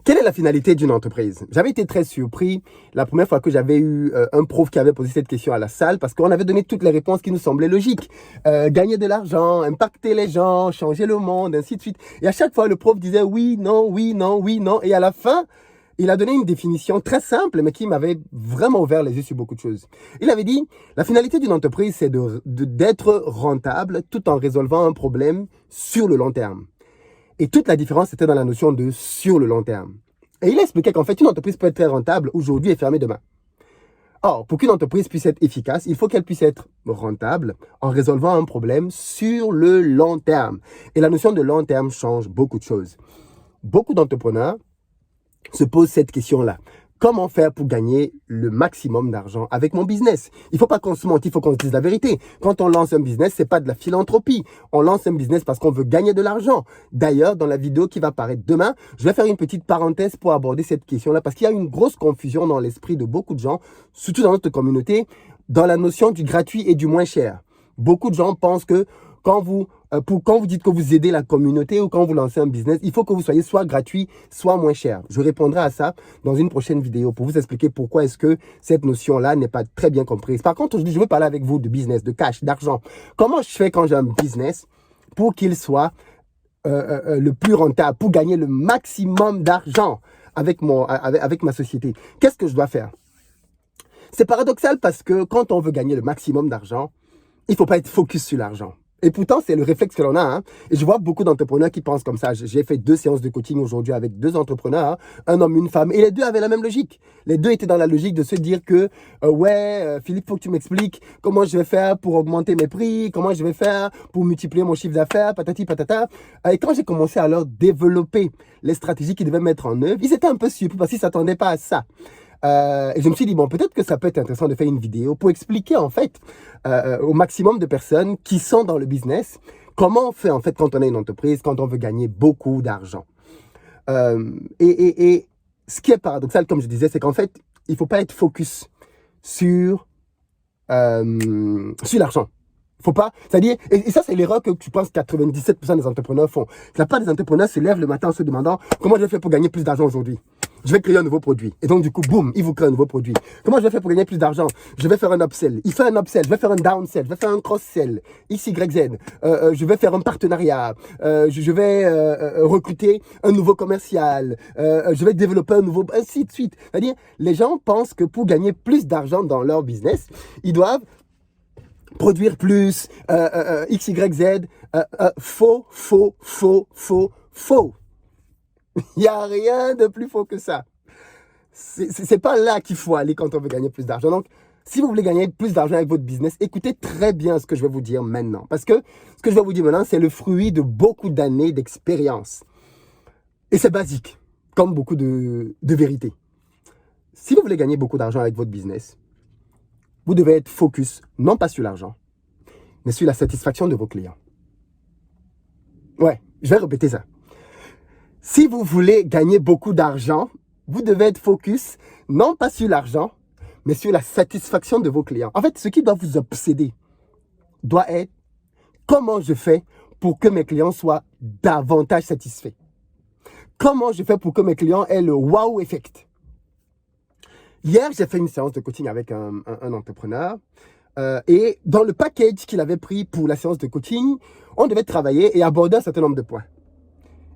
Quelle est la finalité d'une entreprise? J'avais été très surpris la première fois que j'avais eu un prof qui avait posé cette question à la salle parce qu'on avait donné toutes les réponses qui nous semblaient logiques. Gagner de l'argent, impacter les gens, changer le monde, ainsi de suite. Et à chaque fois, le prof disait oui, non, oui, non, oui, non. Et à la fin, il a donné une définition très simple, mais qui m'avait vraiment ouvert les yeux sur beaucoup de choses. Il avait dit, la finalité d'une entreprise, c'est d'être rentable tout en résolvant un problème sur le long terme. Et toute la différence, c'était dans la notion de sur le long terme. Et il expliquait qu'en fait, une entreprise peut être très rentable aujourd'hui et fermée demain. Or, pour qu'une entreprise puisse être efficace, il faut qu'elle puisse être rentable en résolvant un problème sur le long terme. Et la notion de long terme change beaucoup de choses. Beaucoup d'entrepreneurs se posent cette question-là. Comment faire pour gagner le maximum d'argent avec mon business? Il ne faut pas qu'on se mente, il faut qu'on se dise la vérité. Quand on lance un business, ce n'est pas de la philanthropie. On lance un business parce qu'on veut gagner de l'argent. D'ailleurs, dans la vidéo qui va paraître demain, je vais faire une petite parenthèse pour aborder cette question-là parce qu'il y a une grosse confusion dans l'esprit de beaucoup de gens, surtout dans notre communauté, dans la notion du gratuit et du moins cher. Beaucoup de gens pensent que quand vous dites que vous aidez la communauté ou quand vous lancez un business, il faut que vous soyez soit gratuit, soit moins cher. Je répondrai à ça dans une prochaine vidéo pour vous expliquer pourquoi est-ce que cette notion-là n'est pas très bien comprise. Par contre, aujourd'hui, je veux parler avec vous de business, de cash, d'argent. Comment je fais quand j'ai un business pour qu'il soit le plus rentable, pour gagner le maximum d'argent avec ma société? Qu'est-ce que je dois faire? C'est paradoxal parce que quand on veut gagner le maximum d'argent, il ne faut pas être focus sur l'argent. Et pourtant, c'est le réflexe que l'on a. Hein. Et je vois beaucoup d'entrepreneurs qui pensent comme ça. J'ai fait 2 séances de coaching aujourd'hui avec 2 entrepreneurs, hein, un homme, une femme. Et les 2 avaient la même logique. Les 2 étaient dans la logique de se dire que, Philippe, faut que tu m'expliques comment je vais faire pour augmenter mes prix, comment je vais faire pour multiplier mon chiffre d'affaires, patati patata. Et quand j'ai commencé à leur développer les stratégies qu'ils devaient mettre en œuvre, ils étaient un peu surpris parce qu'ils ne s'attendaient pas à ça. Et je me suis dit, bon, peut-être que ça peut être intéressant de faire une vidéo pour expliquer, en fait, au maximum de personnes qui sont dans le business, comment on fait, en fait, quand on a une entreprise, quand on veut gagner beaucoup d'argent. Et ce qui est paradoxal, comme je disais, c'est qu'en fait, il ne faut pas être focus sur l'argent. Faut pas, c'est-à-dire, et ça, c'est l'erreur que tu penses 97% des entrepreneurs font. La part des entrepreneurs se lèvent le matin en se demandant comment je vais faire pour gagner plus d'argent aujourd'hui. Je vais créer un nouveau produit. Et donc, du coup, boum, il vous crée un nouveau produit. Comment je vais faire pour gagner plus d'argent? Je vais faire un upsell. Il fait un upsell. Je vais faire un downsell. Je vais faire un cross-sell. X, Y, Z. Je vais faire un partenariat. Je vais recruter un nouveau commercial. Je vais développer un nouveau... ainsi de suite. C'est-à-dire, les gens pensent que pour gagner plus d'argent dans leur business, ils doivent produire plus, X, Y, Z. Faux, faux, faux, faux, faux. Il n'y a rien de plus faux que ça. C'est pas là qu'il faut aller quand on veut gagner plus d'argent. Donc, si vous voulez gagner plus d'argent avec votre business, écoutez très bien ce que je vais vous dire maintenant. Parce que ce que je vais vous dire maintenant, c'est le fruit de beaucoup d'années d'expérience. Et c'est basique, comme beaucoup de vérité. Si vous voulez gagner beaucoup d'argent avec votre business, vous devez être focus, non pas sur l'argent, mais sur la satisfaction de vos clients. Ouais, je vais répéter ça. Si vous voulez gagner beaucoup d'argent, vous devez être focus, non pas sur l'argent, mais sur la satisfaction de vos clients. En fait, ce qui doit vous obséder doit être comment je fais pour que mes clients soient davantage satisfaits. Comment je fais pour que mes clients aient le wow effect. Hier, j'ai fait une séance de coaching avec un entrepreneur. Et dans le package qu'il avait pris pour la séance de coaching, on devait travailler et aborder un certain nombre de points.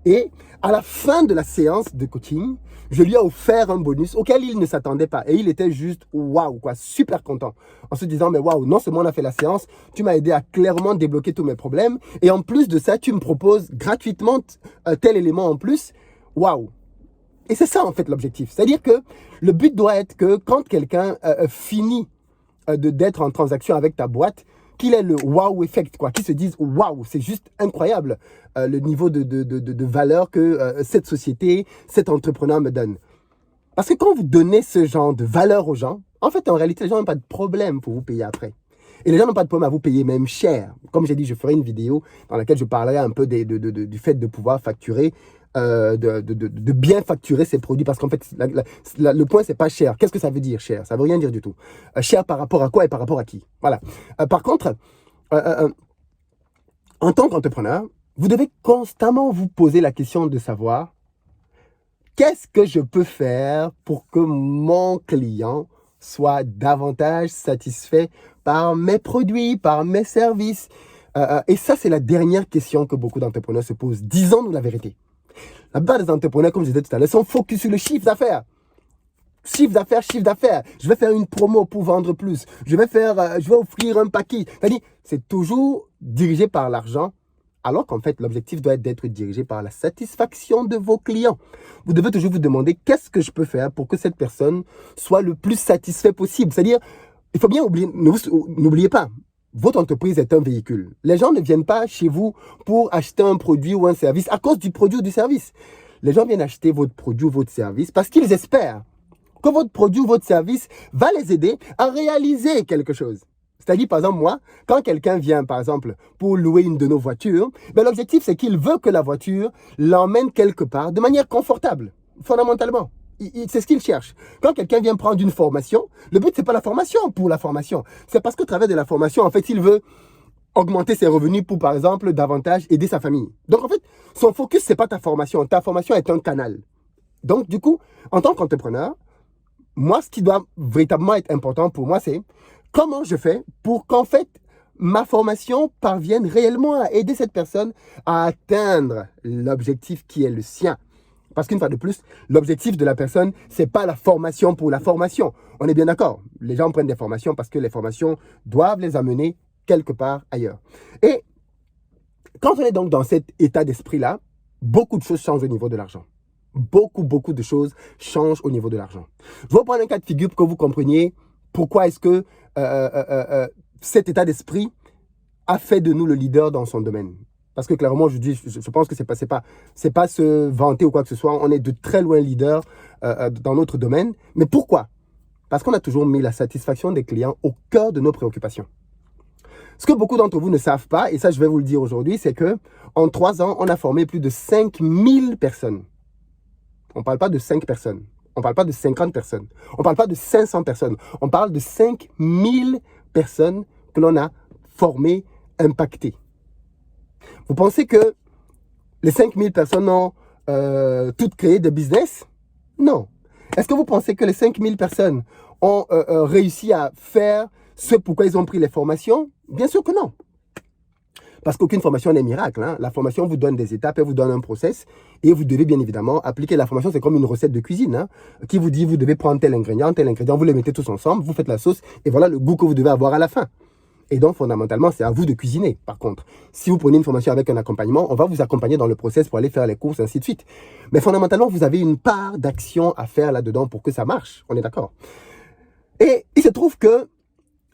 Et à la fin de la séance de coaching, je lui ai offert un bonus auquel il ne s'attendait pas. Et il était juste waouh, quoi, super content. En se disant, mais waouh, non seulement on a fait la séance, tu m'as aidé à clairement débloquer tous mes problèmes. Et en plus de ça, tu me proposes gratuitement tel élément en plus. Waouh. Et c'est ça en fait l'objectif. C'est-à-dire que le but doit être que quand quelqu'un finit d'être en transaction avec ta boîte, qu'il ait le wow effect, quoi, qu'il se dise wow, c'est juste incroyable le niveau de valeur que cette société, cet entrepreneur me donne. Parce que quand vous donnez ce genre de valeur aux gens, en fait, en réalité, les gens n'ont pas de problème pour vous payer après. Et les gens n'ont pas de problème à vous payer même cher. Comme j'ai dit, je ferai une vidéo dans laquelle je parlerai un peu du fait de pouvoir facturer, de bien facturer ces produits. Parce qu'en fait, le point, c'est pas cher. Qu'est-ce que ça veut dire, cher? Ça veut rien dire du tout. Cher par rapport à quoi et par rapport à qui? Voilà. Par contre, en tant qu'entrepreneur, vous devez constamment vous poser la question de savoir qu'est-ce que je peux faire pour que mon client soit davantage satisfait par mes produits, par mes services? Et ça, c'est la dernière question que beaucoup d'entrepreneurs se posent. Disons-nous la vérité. La plupart des entrepreneurs, comme je disais tout à l'heure, sont focus sur le chiffre d'affaires. Chiffre d'affaires, chiffre d'affaires. Je vais faire une promo pour vendre plus. Je vais offrir un paquet. C'est-à-dire, c'est toujours dirigé par l'argent, alors qu'en fait, l'objectif doit être d'être dirigé par la satisfaction de vos clients. Vous devez toujours vous demander qu'est-ce que je peux faire pour que cette personne soit le plus satisfait possible. C'est-à-dire, il faut bien oublier, n'oubliez pas, votre entreprise est un véhicule. Les gens ne viennent pas chez vous pour acheter un produit ou un service à cause du produit ou du service. Les gens viennent acheter votre produit ou votre service parce qu'ils espèrent que votre produit ou votre service va les aider à réaliser quelque chose. C'est-à-dire, par exemple, moi, quand quelqu'un vient, par exemple, pour louer une de nos voitures, ben, l'objectif, c'est qu'il veut que la voiture l'emmène quelque part de manière confortable, fondamentalement. C'est ce qu'il cherche. Quand quelqu'un vient prendre une formation, le but, c'est pas la formation pour la formation. C'est parce qu'au travers de la formation, en fait, il veut augmenter ses revenus pour, par exemple, davantage aider sa famille. Donc, en fait, son focus, c'est pas ta formation. Ta formation est un canal. Donc, du coup, en tant qu'entrepreneur, moi, ce qui doit véritablement être important pour moi, c'est comment je fais pour qu'en fait, ma formation parvienne réellement à aider cette personne à atteindre l'objectif qui est le sien. Parce qu'une fois de plus, l'objectif de la personne, c'est pas la formation pour la formation. On est bien d'accord. Les gens prennent des formations parce que les formations doivent les amener quelque part ailleurs. Et quand on est donc dans cet état d'esprit-là, beaucoup de choses changent au niveau de l'argent. Beaucoup de choses changent au niveau de l'argent. Je vais prendre un cas de figure pour que vous compreniez pourquoi est-ce que cet état d'esprit a fait de nous le leader dans son domaine. Parce que clairement, je pense que c'est pas se vanter ou quoi que ce soit. On est de très loin leader dans notre domaine. Mais pourquoi? Parce qu'on a toujours mis la satisfaction des clients au cœur de nos préoccupations. Ce que beaucoup d'entre vous ne savent pas, et ça je vais vous le dire aujourd'hui, c'est que en 3 ans, on a formé plus de 5000 personnes. On ne parle pas de 5 personnes. On ne parle pas de 50 personnes. On ne parle pas de 500 personnes. On parle de 5000 personnes que l'on a formées, impactées. Vous pensez que les 5000 personnes ont toutes créé des business? Non. Est-ce que vous pensez que les 5000 personnes ont réussi à faire ce pourquoi ils ont pris les formations? Bien sûr que non. Parce qu'aucune formation n'est miracle. Hein. La formation vous donne des étapes, elle vous donne un process et vous devez bien évidemment appliquer la formation. C'est comme une recette de cuisine hein, qui vous dit vous devez prendre tel ingrédient, vous les mettez tous ensemble, vous faites la sauce et voilà le goût que vous devez avoir à la fin. Et donc fondamentalement, c'est à vous de cuisiner. Par contre, si vous prenez une formation avec un accompagnement, on va vous accompagner dans le process pour aller faire les courses, ainsi de suite. Mais fondamentalement, vous avez une part d'action à faire là-dedans pour que ça marche. On est d'accord. Et il se trouve que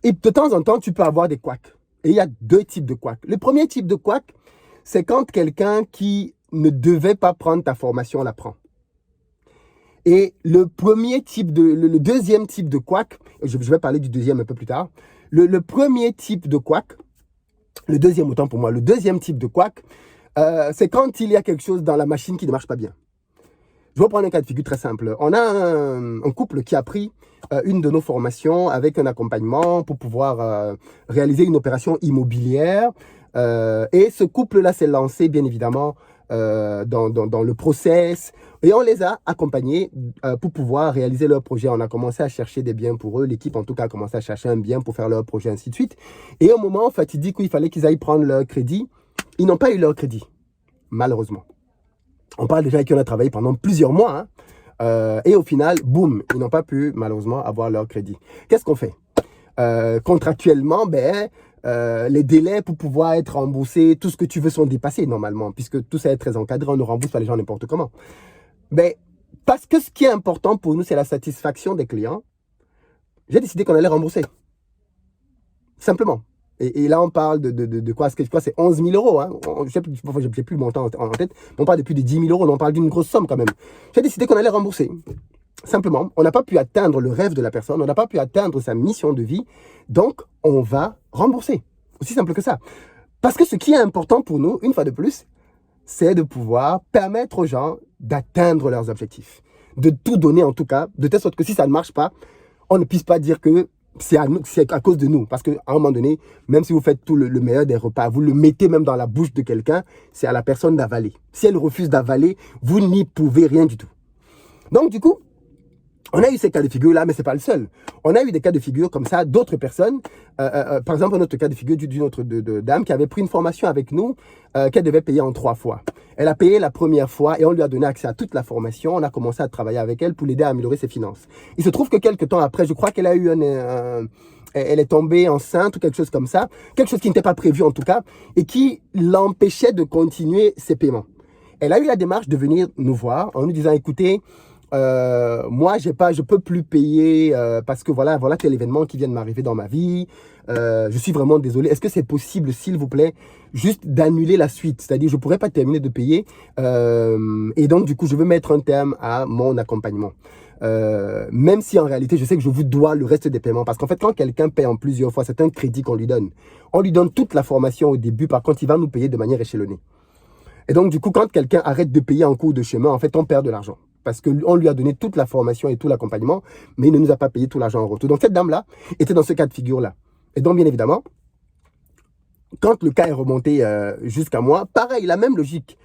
de temps en temps, tu peux avoir des couacs. Et il y a 2 types de couacs. Le premier type de couac, c'est quand quelqu'un qui ne devait pas prendre ta formation la prend. Et le deuxième type de couac, je vais parler du deuxième un peu plus tard. Le premier type de couac, le deuxième autant pour moi, le deuxième type de couac, c'est quand il y a quelque chose dans la machine qui ne marche pas bien. Je vais prendre un cas de figure très simple. On a un couple qui a pris une de nos formations avec un accompagnement pour pouvoir réaliser une opération immobilière. Et ce couple-là s'est lancé, bien évidemment, dans le process. Et on les a accompagnés pour pouvoir réaliser leur projet. On a commencé à chercher des biens pour eux. L'équipe, en tout cas, a commencé à chercher un bien pour faire leur projet, ainsi de suite. Et au moment fatidique où il fallait qu'ils aillent prendre leur crédit, ils n'ont pas eu leur crédit, malheureusement. On parle déjà qu'on a travaillé pendant plusieurs mois. Hein, et au final, boum, ils n'ont pas pu, malheureusement, avoir leur crédit. Qu'est-ce qu'on fait? Contractuellement, les délais pour pouvoir être remboursé, tout ce que tu veux sont dépassés normalement, puisque tout ça est très encadré, on ne rembourse pas les gens n'importe comment. Parce que ce qui est important pour nous, c'est la satisfaction des clients, j'ai décidé qu'on allait rembourser. Simplement. Et là, on parle de quoi? C'est 11 000 euros. Hein. Je n'ai plus le montant en tête. Mais on parle de plus de 10 000 euros. On parle d'une grosse somme quand même. J'ai décidé qu'on allait rembourser. Simplement, on n'a pas pu atteindre le rêve de la personne. On n'a pas pu atteindre sa mission de vie. Donc, on va rembourser. Aussi simple que ça. Parce que ce qui est important pour nous, une fois de plus, c'est de pouvoir permettre aux gens d'atteindre leurs objectifs. De tout donner en tout cas, de telle sorte que si ça ne marche pas, on ne puisse pas dire que c'est à cause de nous. Parce qu'à un moment donné, même si vous faites tout le meilleur des repas, vous le mettez même dans la bouche de quelqu'un, c'est à la personne d'avaler. Si elle refuse d'avaler, vous n'y pouvez rien du tout. Donc, du coup, on a eu ces cas de figure-là, mais ce n'est pas le seul. On a eu des cas de figure comme ça d'autres personnes. Par exemple, un autre cas de figure d'une autre dame qui avait pris une formation avec nous qu'elle devait payer en 3 fois. Elle a payé la première fois et on lui a donné accès à toute la formation. On a commencé à travailler avec elle pour l'aider à améliorer ses finances. Il se trouve que quelques temps après, je crois qu'elle a eu elle est tombée enceinte ou quelque chose comme ça. Quelque chose qui n'était pas prévu en tout cas et qui l'empêchait de continuer ses paiements. Elle a eu la démarche de venir nous voir en nous disant, écoutez, moi, je peux plus payer parce que voilà tel événement qui vient de m'arriver dans ma vie. Je suis vraiment désolé. Est-ce que c'est possible, s'il vous plaît, juste d'annuler la suite? C'est-à-dire, je pourrais pas terminer de payer et donc, du coup, je veux mettre un terme à mon accompagnement. Même si en réalité, je sais que je vous dois le reste des paiements. Parce qu'en fait, quand quelqu'un paie en plusieurs fois, c'est un crédit qu'on lui donne. On lui donne toute la formation au début. Par contre, il va nous payer de manière échelonnée. Et donc, du coup, quand quelqu'un arrête de payer en cours de chemin, en fait, on perd de l'argent. Parce qu'on lui a donné toute la formation et tout l'accompagnement, mais il ne nous a pas payé tout l'argent en retour. Donc, cette dame-là était dans ce cas de figure-là. Et donc, bien évidemment, quand le cas est remonté jusqu'à moi, pareil, la même logique.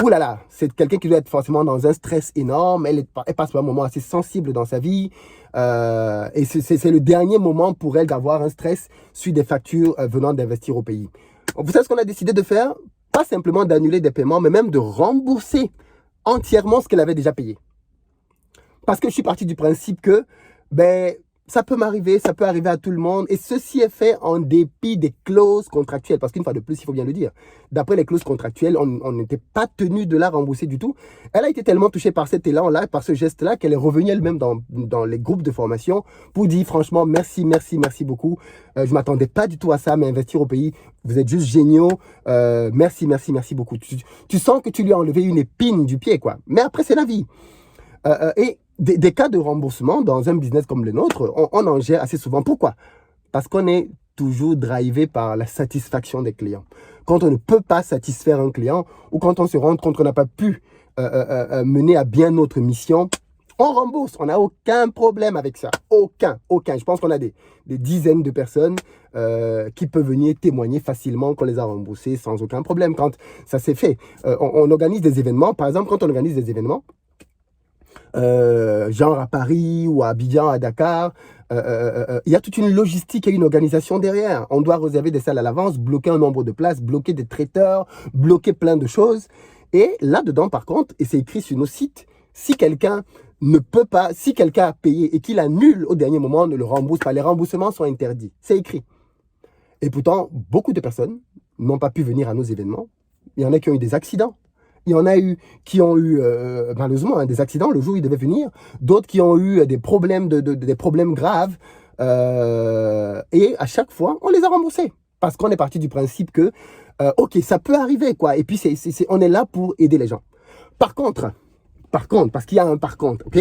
Ouh là là, c'est quelqu'un qui doit être forcément dans un stress énorme. Elle passe par un moment assez sensible dans sa vie. Et c'est le dernier moment pour elle d'avoir un stress suite des factures venant d'investir au pays. Vous savez ce qu'on a décidé de faire? Pas simplement d'annuler des paiements, mais même de rembourser entièrement ce qu'elle avait déjà payé. Parce que je suis parti du principe que ça peut m'arriver, ça peut arriver à tout le monde. Et ceci est fait en dépit des clauses contractuelles. Parce qu'une fois de plus, il faut bien le dire, d'après les clauses contractuelles, on n'était pas tenu de la rembourser du tout. Elle a été tellement touchée par cet élan-là, par ce geste-là, qu'elle est revenue elle-même dans les groupes de formation pour dire franchement, merci beaucoup. Je ne m'attendais pas du tout à ça, mais investir au pays, vous êtes juste géniaux. Merci beaucoup. Tu sens que tu lui as enlevé une épine du pied, quoi. Mais après, c'est la vie. Et des cas de remboursement dans un business comme le nôtre, on en gère assez souvent. Pourquoi? Parce qu'on est toujours drivé par la satisfaction des clients. Quand on ne peut pas satisfaire un client ou quand on se rend compte qu'on n'a pas pu mener à bien notre mission, on rembourse. On n'a aucun problème avec ça. Aucun. Je pense qu'on a des dizaines de personnes qui peuvent venir témoigner facilement qu'on les a remboursés sans aucun problème. Quand ça s'est fait, on organise des événements. Par exemple, quand on organise des événements, genre à Paris ou à Abidjan, à Dakar, il y a toute une logistique et une organisation derrière. On doit réserver des salles à l'avance, bloquer un nombre de places, bloquer des traiteurs, bloquer plein de choses. Et là-dedans, par contre, et c'est écrit sur nos sites, si quelqu'un ne peut pas, si quelqu'un a payé et qu'il annule au dernier moment, ne le rembourse pas. Les remboursements sont interdits. C'est écrit. Et pourtant, beaucoup de personnes n'ont pas pu venir à nos événements. Il y en a qui ont eu des accidents. Il y en a eu qui ont eu, malheureusement, des accidents le jour où ils devaient venir. D'autres qui ont eu des problèmes, des problèmes graves. Et à chaque fois, on les a remboursés. Parce qu'on est parti du principe que, OK, ça peut arriver, quoi. Et puis, on est là pour aider les gens. Par contre, parce qu'il y a un par contre, OK?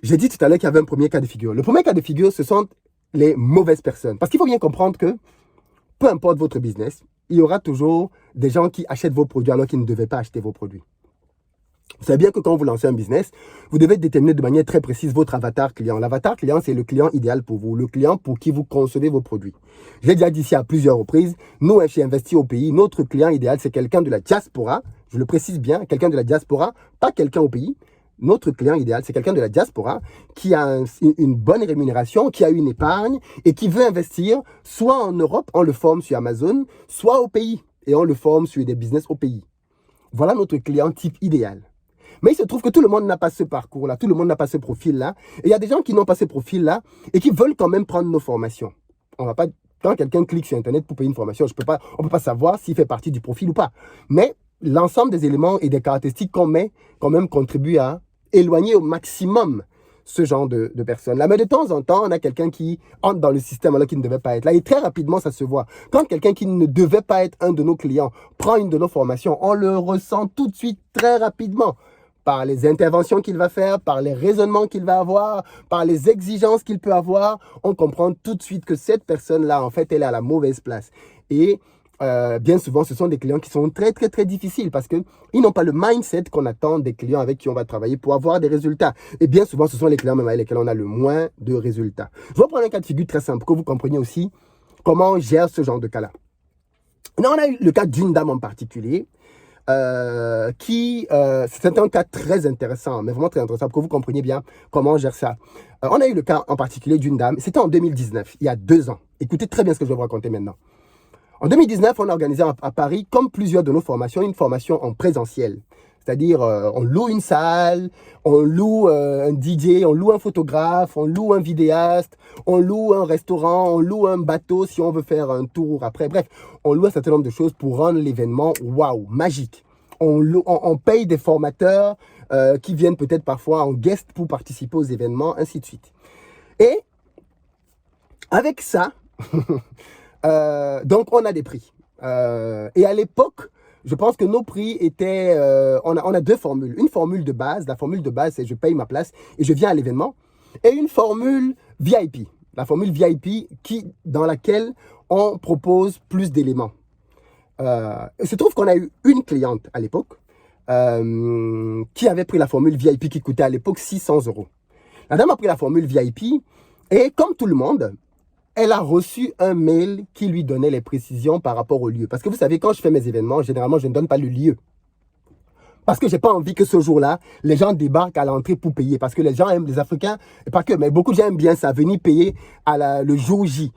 J'ai dit tout à l'heure qu'il y avait un premier cas de figure. Le premier cas de figure, ce sont les mauvaises personnes. Parce qu'il faut bien comprendre que, peu importe votre business, il y aura toujours des gens qui achètent vos produits alors qu'ils ne devaient pas acheter vos produits. Vous savez bien que quand vous lancez un business, vous devez déterminer de manière très précise votre avatar client. L'avatar client, c'est le client idéal pour vous, le client pour qui vous concevez vos produits. Je l'ai déjà dit ici à plusieurs reprises, nous, chez Investir au pays, notre client idéal, c'est quelqu'un de la diaspora, je le précise bien, quelqu'un de la diaspora, pas quelqu'un au pays. Notre client idéal, c'est quelqu'un de la diaspora qui a une bonne rémunération, qui a une épargne et qui veut investir soit en Europe, on le forme sur Amazon, soit au pays et on le forme sur des business au pays. Voilà notre client type idéal. Mais il se trouve que tout le monde n'a pas ce parcours-là, tout le monde n'a pas ce profil-là. Et il y a des gens qui n'ont pas ce profil-là et qui veulent quand même prendre nos formations. On va pas, quand quelqu'un clique sur Internet pour payer une formation, on ne peut pas savoir s'il fait partie du profil ou pas. Mais l'ensemble des éléments et des caractéristiques qu'on met quand même contribuent à éloigner au maximum ce genre de personnes. Là, mais de temps en temps, on a quelqu'un qui entre dans le système alors qu'il ne devait pas être là. Et très rapidement, ça se voit. Quand quelqu'un qui ne devait pas être un de nos clients prend une de nos formations, on le ressent tout de suite très rapidement. Par les interventions qu'il va faire, par les raisonnements qu'il va avoir, par les exigences qu'il peut avoir, on comprend tout de suite que cette personne-là, en fait, elle est à la mauvaise place. Et bien souvent, ce sont des clients qui sont très, très, très difficiles parce qu'ils n'ont pas le mindset qu'on attend des clients avec qui on va travailler pour avoir des résultats. Et bien souvent, ce sont les clients même avec lesquels on a le moins de résultats. Je vais prendre un cas de figure très simple pour que vous compreniez aussi comment on gère ce genre de cas-là. Là, on a eu le cas d'une dame en particulier c'est un cas très intéressant, mais vraiment très intéressant, pour que vous compreniez bien comment on gère ça. On a eu le cas en particulier d'une dame, c'était en 2019, il y a 2 ans. Écoutez très bien ce que je vais vous raconter maintenant. En 2019, on a organisé à Paris, comme plusieurs de nos formations, une formation en présentiel. C'est-à-dire, on loue une salle, on loue un DJ, on loue un photographe, on loue un vidéaste, on loue un restaurant, on loue un bateau si on veut faire un tour après. Bref, on loue un certain nombre de choses pour rendre l'événement, waouh, magique. On paye des formateurs qui viennent peut-être parfois en guest pour participer aux événements, ainsi de suite. Et avec ça, donc on a des prix. Et à l'époque, je pense que nos prix étaient... on a 2 formules. Une formule de base. La formule de base, c'est je paye ma place et je viens à l'événement. Et une formule VIP. La formule VIP dans laquelle on propose plus d'éléments. Il se trouve qu'on a eu une cliente à l'époque qui avait pris la formule VIP qui coûtait à l'époque 600 €. La dame a pris la formule VIP et comme tout le monde, elle a reçu un mail qui lui donnait les précisions par rapport au lieu. Parce que vous savez, quand je fais mes événements, généralement, je ne donne pas le lieu. Parce que je n'ai pas envie que ce jour-là, les gens débarquent à l'entrée pour payer. Parce que les gens aiment, les Africains, et pas que, mais beaucoup de gens aiment bien ça, venir payer le jour J.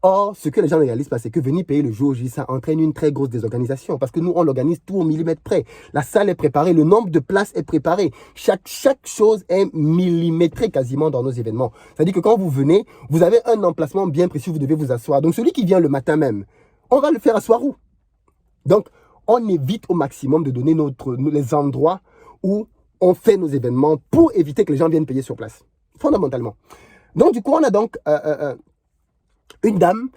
Or, ce que les gens ne réalisent pas, c'est que venir payer le jour J, ça entraîne une très grosse désorganisation. Parce que nous, on organise tout au millimètre près. La salle est préparée, le nombre de places est préparé. Chaque chose est millimétrée quasiment dans nos événements. C'est-à-dire que quand vous venez, vous avez un emplacement bien précis où vous devez vous asseoir. Donc, celui qui vient le matin même, on va le faire asseoir où? Donc, on évite au maximum de donner les endroits où on fait nos événements pour éviter que les gens viennent payer sur place. Fondamentalement. Donc, du coup, on a donc... une dame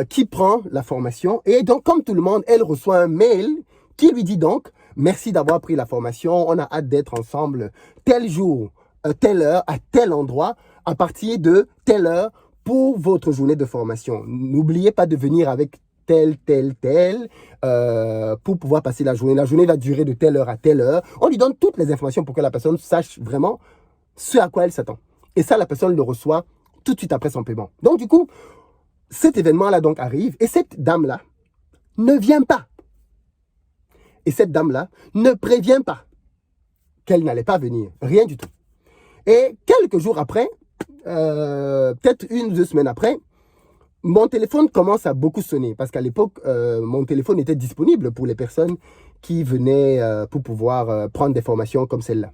qui prend la formation et donc comme tout le monde, elle reçoit un mail qui lui dit donc merci d'avoir pris la formation, on a hâte d'être ensemble tel jour, telle heure, à tel endroit, à partir de telle heure pour votre journée de formation. N'oubliez pas de venir avec tel, pour pouvoir passer la journée. La journée va durer de telle heure à telle heure. On lui donne toutes les informations pour que la personne sache vraiment ce à quoi elle s'attend. Et ça, la personne le reçoit tout de suite après son paiement. Donc du coup, cet événement-là donc arrive et cette dame-là ne vient pas. Et cette dame-là ne prévient pas qu'elle n'allait pas venir. Rien du tout. Et quelques jours après, peut-être 1 ou 2 semaines après, mon téléphone commence à beaucoup sonner. Parce qu'à l'époque, mon téléphone était disponible pour les personnes qui venaient pour pouvoir prendre des formations comme celle-là.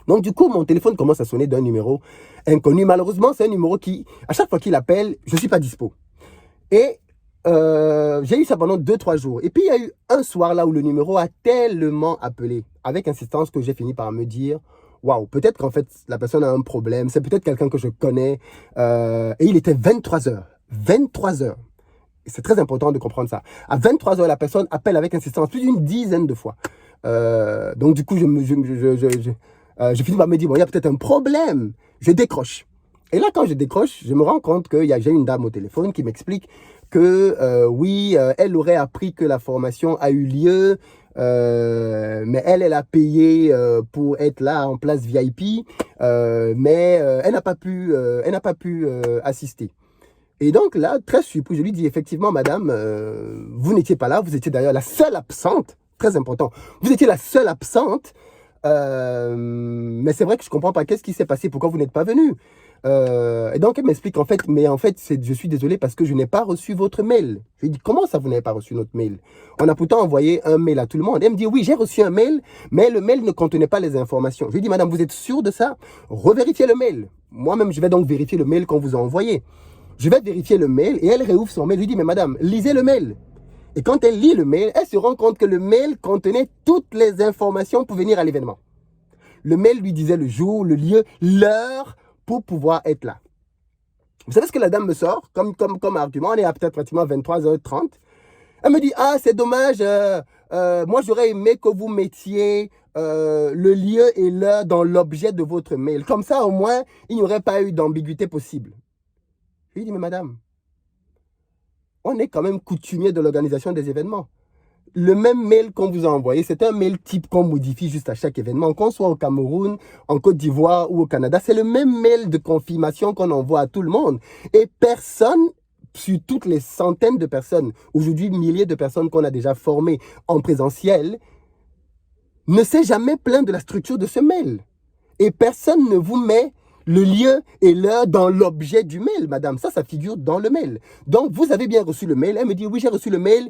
Donc, du coup, mon téléphone commence à sonner d'un numéro inconnu. Malheureusement, c'est un numéro qui, à chaque fois qu'il appelle, je ne suis pas dispo. Et j'ai eu ça pendant 2-3 jours. Et puis, il y a eu un soir là où le numéro a tellement appelé, avec insistance, que j'ai fini par me dire, waouh, peut-être qu'en fait, la personne a un problème. C'est peut-être quelqu'un que je connais. Et il était 23 heures. 23 heures. C'est très important de comprendre ça. À 23 heures, la personne appelle avec insistance plus d'une dizaine de fois. Donc, du coup, je finis par me dire, bon, il y a peut-être un problème. Je décroche. Et là, quand je décroche, je me rends compte que j'ai une dame au téléphone qui m'explique que, oui, elle aurait appris que la formation a eu lieu, mais elle a payé pour être là en place VIP, mais elle n'a pas pu assister. Et donc là, très surpris, je lui dis, effectivement, madame, vous n'étiez pas là, vous étiez d'ailleurs la seule absente, très important, vous étiez la seule absente. Mais c'est vrai que je ne comprends pas. Qu'est-ce qui s'est passé? Pourquoi vous n'êtes pas venu? Et donc, elle m'explique en fait, je suis désolé parce que je n'ai pas reçu votre mail. Je lui dis, comment ça, vous n'avez pas reçu notre mail? On a pourtant envoyé un mail à tout le monde. Elle me dit, oui, j'ai reçu un mail, mais le mail ne contenait pas les informations. Je lui dis, madame, vous êtes sûre de ça? Revérifiez le mail. Moi-même, je vais donc vérifier le mail qu'on vous a envoyé. Je vais vérifier le mail et elle réouvre son mail. Je lui dis, mais madame, lisez le mail. Et quand elle lit le mail, elle se rend compte que le mail contenait toutes les informations pour venir à l'événement. Le mail lui disait le jour, le lieu, l'heure pour pouvoir être là. Vous savez ce que la dame me sort comme argument? On est à peut-être pratiquement 23h30. Elle me dit, ah, c'est dommage, moi j'aurais aimé que vous mettiez le lieu et l'heure dans l'objet de votre mail. Comme ça, au moins, il n'y aurait pas eu d'ambiguïté possible. Je lui dis, mais madame, on est quand même coutumier de l'organisation des événements. Le même mail qu'on vous a envoyé, c'est un mail type qu'on modifie juste à chaque événement. Qu'on soit au Cameroun, en Côte d'Ivoire ou au Canada, c'est le même mail de confirmation qu'on envoie à tout le monde. Et personne, sur toutes les centaines de personnes, aujourd'hui milliers de personnes qu'on a déjà formées en présentiel, ne s'est jamais plaint de la structure de ce mail. Et personne ne vous met le lieu et l'heure dans l'objet du mail, madame. Ça figure dans le mail. Donc, vous avez bien reçu le mail. Elle me dit, oui, j'ai reçu le mail.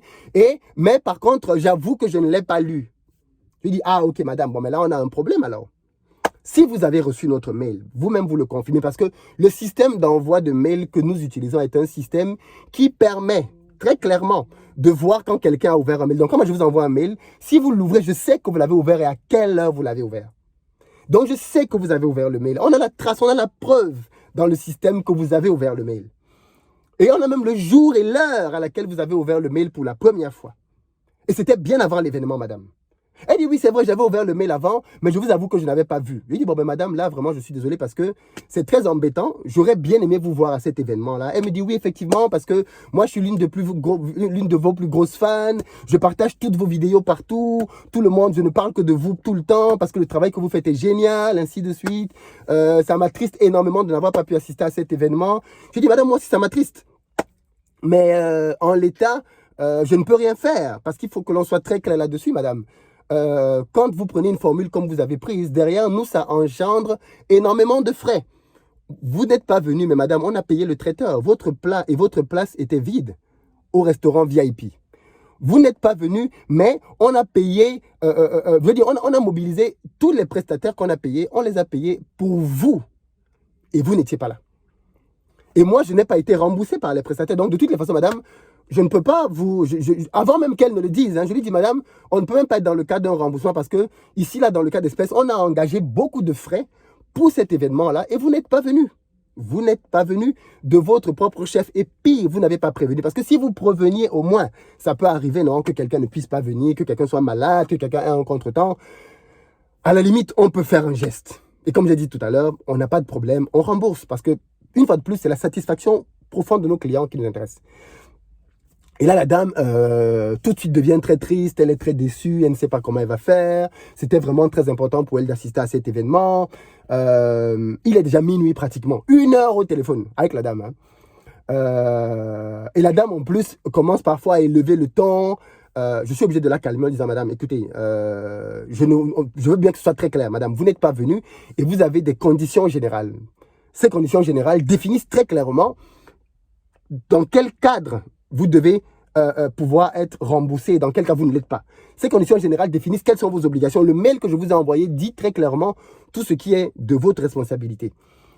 Mais par contre, j'avoue que je ne l'ai pas lu. Je dis, ah, ok, madame. Bon, mais là, on a un problème alors. Si vous avez reçu notre mail, vous-même vous le confirmez, parce que le système d'envoi de mail que nous utilisons est un système qui permet très clairement de voir quand quelqu'un a ouvert un mail. Donc, quand moi je vous envoie un mail, si vous l'ouvrez, je sais que vous l'avez ouvert et à quelle heure vous l'avez ouvert. Donc, je sais que vous avez ouvert le mail. On a la trace, on a la preuve dans le système que vous avez ouvert le mail. Et on a même le jour et l'heure à laquelle vous avez ouvert le mail pour la première fois. Et c'était bien avant l'événement, madame. Elle dit, oui, c'est vrai, j'avais ouvert le mail avant, mais je vous avoue que je n'avais pas vu. Je lui dis, bon, ben madame, là, vraiment, je suis désolé parce que c'est très embêtant. J'aurais bien aimé vous voir à cet événement-là. Elle me dit, oui, effectivement, parce que moi, je suis l'une de vos plus grosses fans. Je partage toutes vos vidéos partout. Tout le monde, je ne parle que de vous tout le temps parce que le travail que vous faites est génial, ainsi de suite. Ça m'attriste énormément de n'avoir pas pu assister à cet événement. Je dis, madame, moi aussi, ça m'attriste. Mais en l'état, je ne peux rien faire parce qu'il faut que l'on soit très clair là-dessus, madame. Quand vous prenez une formule comme vous avez prise, derrière nous, ça engendre énormément de frais. Vous n'êtes pas venu, mais madame, on a payé le traiteur. Votre plat et votre place étaient vides au restaurant VIP. Vous n'êtes pas venu, mais on a payé, je veux dire, on a mobilisé tous les prestataires qu'on a payés, on les a payés pour vous. Et vous n'étiez pas là. Et moi, je n'ai pas été remboursé par les prestataires. Donc, de toutes les façons, madame, je ne peux pas vous... avant même qu'elle ne le dise, je lui dis, madame, on ne peut même pas être dans le cas d'un remboursement parce que ici, là, dans le cas d'espèce, on a engagé beaucoup de frais pour cet événement-là et vous n'êtes pas venu. Vous n'êtes pas venu de votre propre chef. Et pire, vous n'avez pas prévenu. Parce que si vous préveniez au moins, ça peut arriver, non, que quelqu'un ne puisse pas venir, que quelqu'un soit malade, que quelqu'un ait un contretemps. À la limite, on peut faire un geste. Et comme j'ai dit tout à l'heure, on n'a pas de problème, on rembourse parce que, une fois de plus, c'est la satisfaction profonde de nos clients qui nous intéresse. Et là, la dame, tout de suite devient très triste, elle est très déçue, elle ne sait pas comment elle va faire. C'était vraiment très important pour elle d'assister à cet événement. Il est déjà minuit pratiquement, 1 heure au téléphone avec la dame. Et la dame, en plus, commence parfois à élever le ton. Je suis obligé de la calmer en disant, madame, écoutez, je veux bien que ce soit très clair, madame, vous n'êtes pas venue et vous avez des conditions générales. Ces conditions générales définissent très clairement dans quel cadre vous devez pouvoir être remboursé et dans quel cas vous ne l'êtes pas. Ces conditions générales définissent quelles sont vos obligations. Le mail que je vous ai envoyé dit très clairement tout ce qui est de votre responsabilité.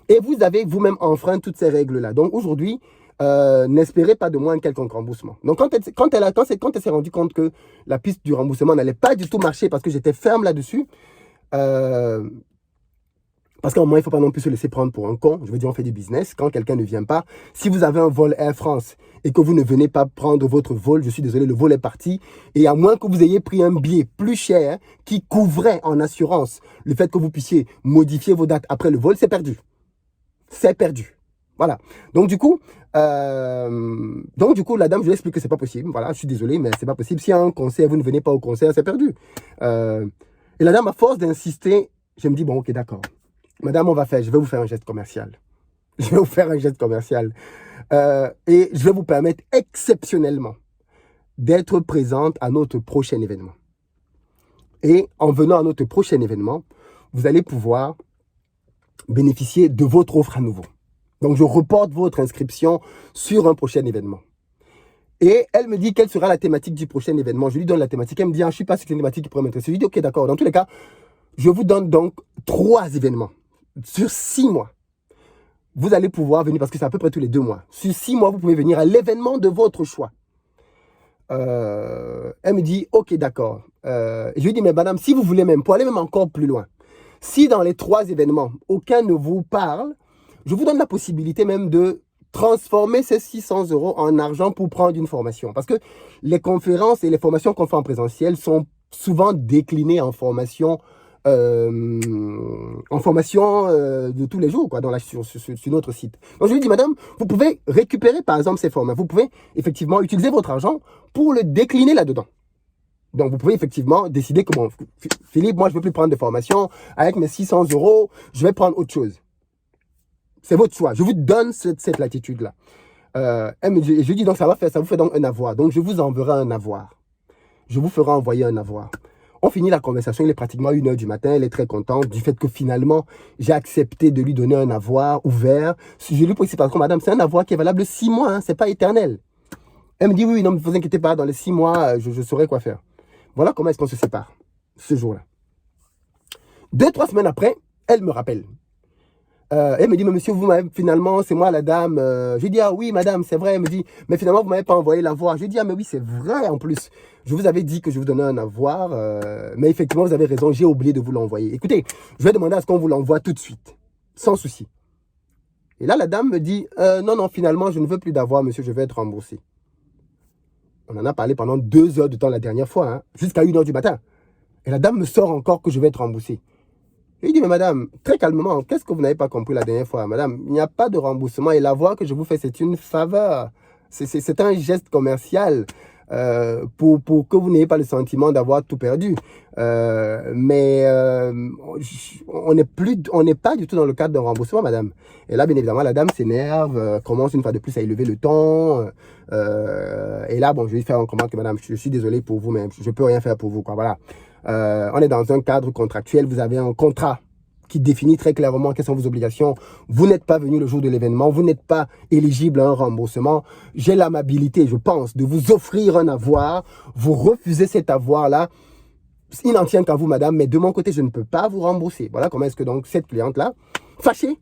Et vous avez vous-même enfreint toutes ces règles-là. Donc aujourd'hui, n'espérez pas de moi un quelconque remboursement. Donc quand elle s'est rendue compte que la piste du remboursement n'allait pas du tout marcher parce que j'étais ferme là-dessus, parce qu'à un moment, il ne faut pas non plus se laisser prendre pour un con. Je veux dire, on fait du business. Quand quelqu'un ne vient pas, si vous avez un vol Air France et que vous ne venez pas prendre votre vol, je suis désolé, le vol est parti. Et à moins que vous ayez pris un billet plus cher qui couvrait en assurance le fait que vous puissiez modifier vos dates après le vol, c'est perdu. C'est perdu. Voilà. Donc du coup, la dame, je lui explique que c'est pas possible. Voilà, je suis désolé, mais c'est pas possible. S'il y a un concert, vous ne venez pas au concert, c'est perdu. Et la dame, à force d'insister, je me dis, bon, ok, d'accord. Madame, je vais vous faire un geste commercial. Je vais vous faire un geste commercial. Et je vais vous permettre exceptionnellement d'être présente à notre prochain événement. Et en venant à notre prochain événement, vous allez pouvoir bénéficier de votre offre à nouveau. Donc, je reporte votre inscription sur un prochain événement. Et elle me dit quelle sera la thématique du prochain événement. Je lui donne la thématique. Elle me dit, je ne suis pas sur une thématique qui pourrait m'intéresser. Je lui dis, ok, d'accord. Dans tous les cas, je vous donne donc 3 événements. Sur 6 mois, vous allez pouvoir venir, parce que c'est à peu près tous les 2 mois. Sur 6 mois, vous pouvez venir à l'événement de votre choix. Elle me dit, ok, d'accord. Je lui dis, mais madame, si vous voulez même, pour aller même encore plus loin, si dans les 3 événements, aucun ne vous parle, je vous donne la possibilité même de transformer ces 600 € en argent pour prendre une formation. Parce que les conférences et les formations qu'on fait en présentiel sont souvent déclinées en formation de tous les jours, quoi, sur notre site. Donc je lui dis, madame, vous pouvez récupérer par exemple ces formats. Vous pouvez effectivement utiliser votre argent pour le décliner là-dedans. Donc vous pouvez effectivement décider que, bon, Philippe, moi je ne veux plus prendre de formation. Avec mes 600 €, je vais prendre autre chose. C'est votre choix. Je vous donne cette latitude-là. Je lui dis, donc ça vous fait donc un avoir. Donc je vous enverrai un avoir. Je vous ferai envoyer un avoir. On finit la conversation, il est pratiquement 1h du matin, elle est très contente du fait que finalement, j'ai accepté de lui donner un avoir ouvert. Je lui précise par contre, madame, c'est un avoir qui est valable 6 mois, hein, c'est pas éternel. Elle me dit, oui, non, ne vous inquiétez pas, dans les 6 mois, je saurai quoi faire. Voilà comment est-ce qu'on se sépare, ce jour-là. 2-3 semaines après, elle me rappelle. Elle me dit, mais monsieur, vous m'avez finalement, c'est moi la dame. Je dis, ah oui, madame, c'est vrai. Elle me dit, mais finalement, vous ne m'avez pas envoyé l'avoir. Je dis, ah mais oui, c'est vrai en plus. Je vous avais dit que je vous donnais un avoir, mais effectivement, vous avez raison, j'ai oublié de vous l'envoyer. Écoutez, je vais demander à ce qu'on vous l'envoie tout de suite, sans souci. Et là, la dame me dit, non, non, finalement, je ne veux plus d'avoir, monsieur, je vais être remboursé. On en a parlé pendant 2 heures de temps la dernière fois, hein, jusqu'à 1h du matin. Et la dame me sort encore que je vais être remboursé. Je lui dis, mais madame, très calmement, qu'est-ce que vous n'avez pas compris la dernière fois? Madame, il n'y a pas de remboursement et l'avoir que je vous fais, c'est une faveur. C'est un geste commercial pour que vous n'ayez pas le sentiment d'avoir tout perdu. Mais on n'est pas du tout dans le cadre d'un remboursement, madame. Et là, bien évidemment, la dame s'énerve, commence une fois de plus à élever le ton. Et là, bon, je vais lui faire un comment que madame, je suis désolé pour vous, mais je ne peux rien faire pour vous, quoi, voilà. On est dans un cadre contractuel, vous avez un contrat qui définit très clairement quelles sont vos obligations. Vous n'êtes pas venu le jour de l'événement, vous n'êtes pas éligible à un remboursement. J'ai l'amabilité, je pense, de vous offrir un avoir. Vous refusez cet avoir-là. Il n'en tient qu'à vous, madame, mais de mon côté, je ne peux pas vous rembourser. Voilà comment est-ce que donc cette cliente-là, fâchée,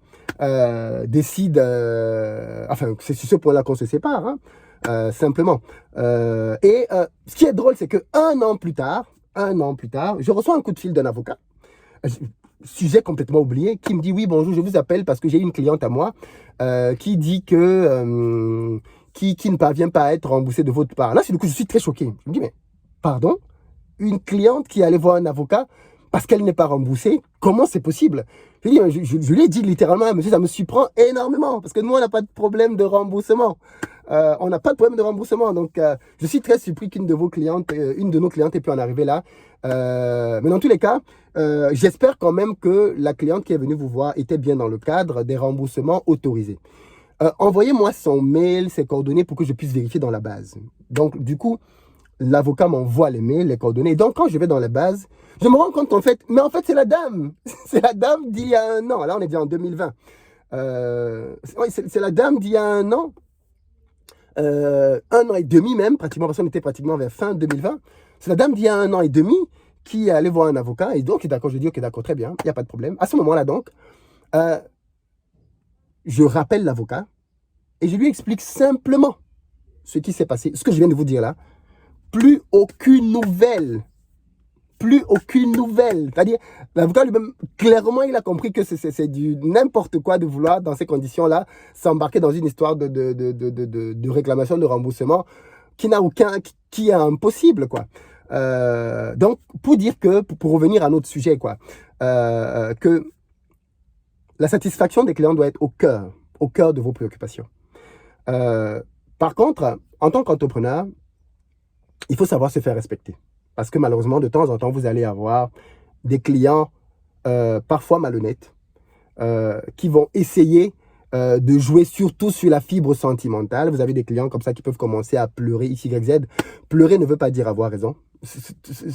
décide... enfin, c'est sur ce point-là qu'on se sépare, hein, simplement. Ce qui est drôle, c'est que un an plus tard, je reçois un coup de fil d'un avocat, sujet complètement oublié, qui me dit, oui, bonjour, je vous appelle parce que j'ai une cliente à moi qui dit que qui ne parvient pas à être remboursée de votre part. Là, du coup, je suis très choqué. Je me dis, mais pardon, une cliente qui allait voir un avocat parce qu'elle n'est pas remboursée, comment c'est possible? Je lui ai dit littéralement, monsieur, ça me surprend énormément parce que nous, on n'a pas de problème de remboursement. On n'a pas de problème de remboursement. Donc, je suis très surpris qu'une de vos clientes, une de nos clientes ait pu en arriver là. Mais dans tous les cas, j'espère quand même que la cliente qui est venue vous voir était bien dans le cadre des remboursements autorisés. Envoyez-moi son mail, ses coordonnées pour que je puisse vérifier dans la base. Donc, du coup, l'avocat m'envoie les mails, les coordonnées. Donc, quand je vais dans la base, je me rends compte en fait, mais en fait, c'est la dame. C'est la dame d'il y a 1 an. Là, on est bien en 2020. C'est la dame d'il y a 1 an. 1 an et demi même, pratiquement, parce qu'on était pratiquement vers fin 2020. C'est la dame d'il y a 1 an et demi qui est allée voir un avocat. Et donc, d'accord, je dis, ok, d'accord, très bien, il n'y a pas de problème. À ce moment-là, donc, je rappelle l'avocat et je lui explique simplement ce qui s'est passé, ce que je viens de vous dire là. Plus aucune nouvelle. Plus aucune nouvelle. C'est-à-dire, l'avocat lui-même, clairement, il a compris que c'est du n'importe quoi de vouloir, dans ces conditions-là, s'embarquer dans une histoire de réclamation de remboursement qui n'a aucun, qui est impossible, quoi. Donc, pour dire que, pour revenir à notre sujet, quoi, que la satisfaction des clients doit être au cœur de vos préoccupations. Par contre, en tant qu'entrepreneur, il faut savoir se faire respecter. Parce que malheureusement, de temps en temps, vous allez avoir des clients parfois malhonnêtes qui vont essayer de jouer surtout sur la fibre sentimentale. Vous avez des clients comme ça qui peuvent commencer à pleurer, X, Y, Z. Pleurer ne veut pas dire avoir raison.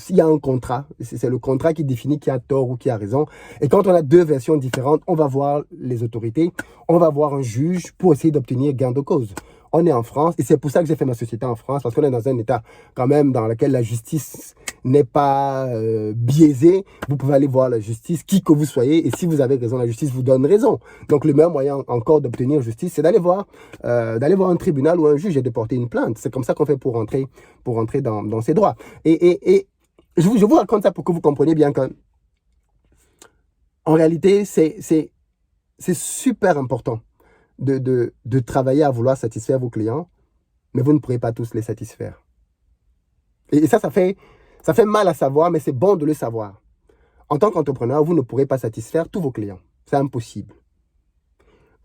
Il y a un contrat. C'est le contrat qui définit qui a tort ou qui a raison. Et quand on a deux versions différentes, on va voir les autorités, on va voir un juge pour essayer d'obtenir gain de cause. On est en France et c'est pour ça que j'ai fait ma société en France, parce qu'on est dans un état quand même dans lequel la justice n'est pas biaisée. Vous pouvez aller voir la justice, qui que vous soyez, et si vous avez raison, la justice vous donne raison. Donc le meilleur moyen encore d'obtenir justice, c'est d'aller voir un tribunal ou un juge et de porter une plainte. C'est comme ça qu'on fait pour rentrer dans ses droits. Et je vous raconte ça pour que vous compreniez bien que en réalité, c'est super important de travailler à vouloir satisfaire vos clients, mais vous ne pourrez pas tous les satisfaire. Et ça fait mal à savoir, mais c'est bon de le savoir. En tant qu'entrepreneur, vous ne pourrez pas satisfaire tous vos clients. C'est impossible.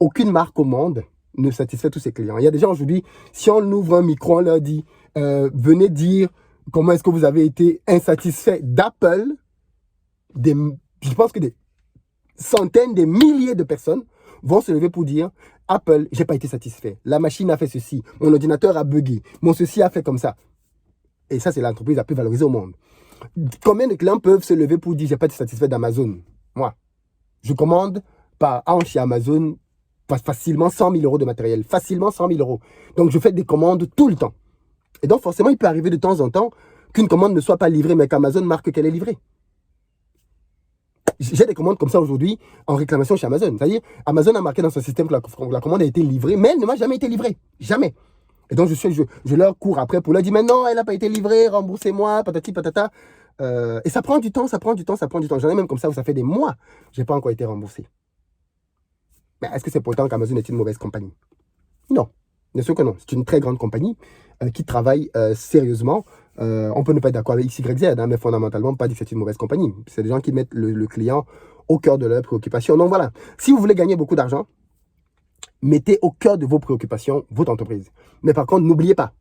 Aucune marque au monde ne satisfait tous ses clients. Il y a des gens aujourd'hui, si on ouvre un micro, on leur dit venez dire comment est-ce que vous avez été insatisfait d'Apple. Je pense que des centaines, des milliers de personnes vont se lever pour dire Apple, j'ai pas été satisfait. La machine a fait ceci. Mon ordinateur a bugué. Mon ceci a fait comme ça. Et ça, c'est l'entreprise la plus valorisée au monde. Combien de clients peuvent se lever pour dire j'ai pas été satisfait d'Amazon? Moi, je commande par an chez Amazon facilement 100 000 euros de matériel. Facilement 100 000 euros. Donc, je fais des commandes tout le temps. Et donc, forcément, il peut arriver de temps en temps qu'une commande ne soit pas livrée, mais qu'Amazon marque qu'elle est livrée. J'ai des commandes comme ça aujourd'hui en réclamation chez Amazon. C'est-à-dire, Amazon a marqué dans son système que la commande a été livrée, mais elle ne m'a jamais été livrée. Jamais. Et donc, je leur cours après pour leur dire, mais non, elle n'a pas été livrée, remboursez-moi, patati patata. Et ça prend du temps, ça prend du temps, ça prend du temps. J'en ai même comme ça où ça fait des mois, je n'ai pas encore été remboursé. Mais est-ce que c'est pourtant qu'Amazon est une mauvaise compagnie? Non. Bien sûr que non. C'est une très grande compagnie qui travaille sérieusement. On peut ne pas être d'accord avec XYZ, hein, mais fondamentalement, pas dire que c'est une mauvaise compagnie. C'est des gens qui mettent le client au cœur de leurs préoccupations. Donc voilà, si vous voulez gagner beaucoup d'argent, mettez au cœur de vos préoccupations votre entreprise. Mais par contre, n'oubliez pas,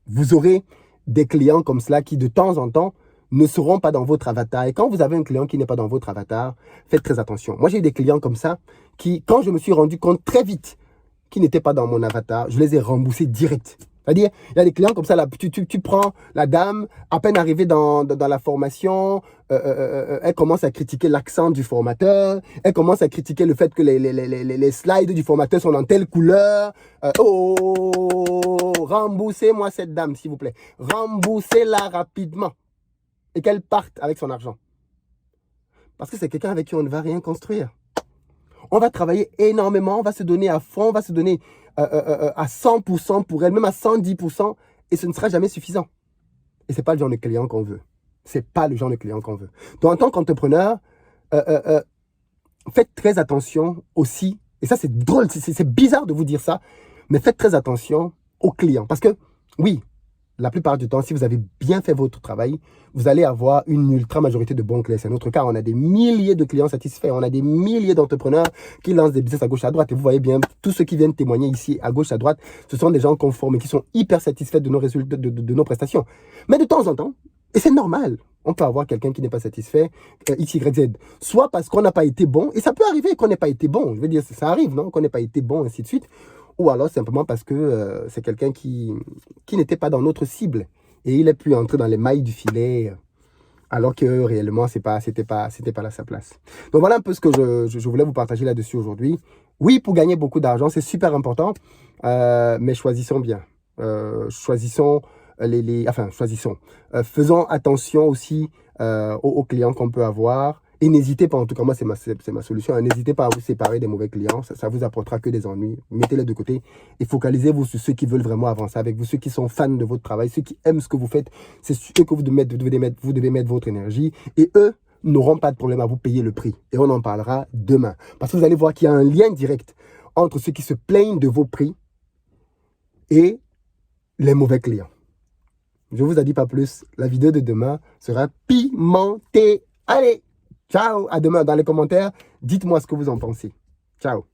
vous aurez des clients comme cela qui, de temps en temps, ne seront pas dans votre avatar. Et quand vous avez un client qui n'est pas dans votre avatar, faites très attention. Moi, j'ai eu des clients comme ça qui, quand je me suis rendu compte très vite qui n'étaient pas dans mon avatar, je les ai remboursés direct. C'est-à-dire, il y a des clients comme ça, là, tu prends la dame, à peine arrivée dans la formation, elle commence à critiquer l'accent du formateur, elle commence à critiquer le fait que les slides du formateur sont dans telle couleur. Remboursez-moi cette dame, s'il vous plaît. Remboursez-la rapidement. Et qu'elle parte avec son argent. Parce que c'est quelqu'un avec qui on ne va rien construire. On va travailler énormément, on va se donner à fond, on va se donner à 100% pour elle, même à 110%, et ce ne sera jamais suffisant. Et ce n'est pas le genre de client qu'on veut. Ce n'est pas le genre de client qu'on veut. Donc, en tant qu'entrepreneur, faites très attention aussi, et ça c'est drôle, c'est bizarre de vous dire ça, mais faites très attention aux clients. Parce que, oui, la plupart du temps, si vous avez bien fait votre travail, vous allez avoir une ultra majorité de bons clients. C'est notre cas, on a des milliers de clients satisfaits, on a des milliers d'entrepreneurs qui lancent des business à gauche, à droite. Et vous voyez bien, tous ceux qui viennent témoigner ici à gauche, à droite, ce sont des gens conformes et qui sont hyper satisfaits de nos résultats, de nos prestations. Mais de temps en temps, et c'est normal, on peut avoir quelqu'un qui n'est pas satisfait, X, Y, Z. Soit parce qu'on n'a pas été bon, et ça peut arriver qu'on n'ait pas été bon. Je veux dire, ça arrive, non? Qu'on n'ait pas été bon, ainsi de suite. Ou alors simplement parce que c'est quelqu'un qui n'était pas dans notre cible. Et il a pu entrer dans les mailles du filet, alors que réellement, c'était pas là sa place. Donc voilà un peu ce que je voulais vous partager là-dessus aujourd'hui. Oui, pour gagner beaucoup d'argent, c'est super important, mais choisissons bien. Choisissons choisissons. Faisons attention aussi aux clients qu'on peut avoir. Et n'hésitez pas, en tout cas, moi, c'est ma solution. Hein, n'hésitez pas à vous séparer des mauvais clients. Ça vous apportera que des ennuis. Mettez-les de côté et focalisez-vous sur ceux qui veulent vraiment avancer avec vous, ceux qui sont fans de votre travail, ceux qui aiment ce que vous faites. C'est sur eux que vous devez mettre votre énergie. Et eux n'auront pas de problème à vous payer le prix. Et on en parlera demain. Parce que vous allez voir qu'il y a un lien direct entre ceux qui se plaignent de vos prix et les mauvais clients. Je ne vous en dis pas plus. La vidéo de demain sera pimentée. Allez! Ciao, à demain dans les commentaires. Dites-moi ce que vous en pensez. Ciao.